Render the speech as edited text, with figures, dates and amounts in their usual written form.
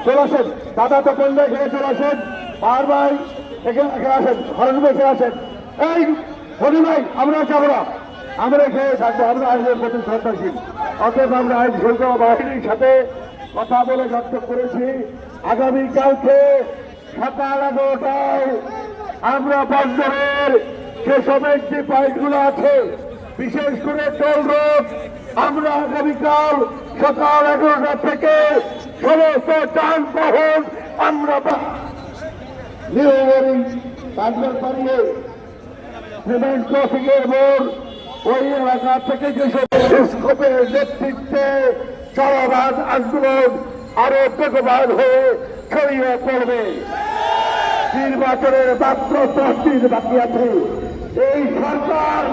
চলে আসেন দাদা তো বললে এখানে চলে আসেন বারবার এখানে আসেন হরণবে এখানে আসেন এই হরি ভাই আমরা যাবো না আমরা এখানে থাকবো আমরা আইনের প্রতি শ্রদ্ধাশীল অতএব আমরা আইন শৃঙ্খলা বাহিনীর সাথে কথা বলে ব্যক্ত করেছি আগামীকালকে সকাল 11টায় আমরা বন্দরের যে সমস্ত যে পয়েন্টগুলো আছে বিশেষ করে টোল রোড আমরা আগামীকাল সকাল 11টা থেকে সমস্ত যানবাহন আমরা সিমেন্ট ক্রসিং এর মোড় ওই এলাকা থেকে যেসব স্কোপের নেতৃত্বে চলমান আন্দোলন আরো বেগবান হয়ে ছড়িয়ে পড়বে। নির্বাচনের মাত্র 10 দিন বাকি আছে। এই সরকার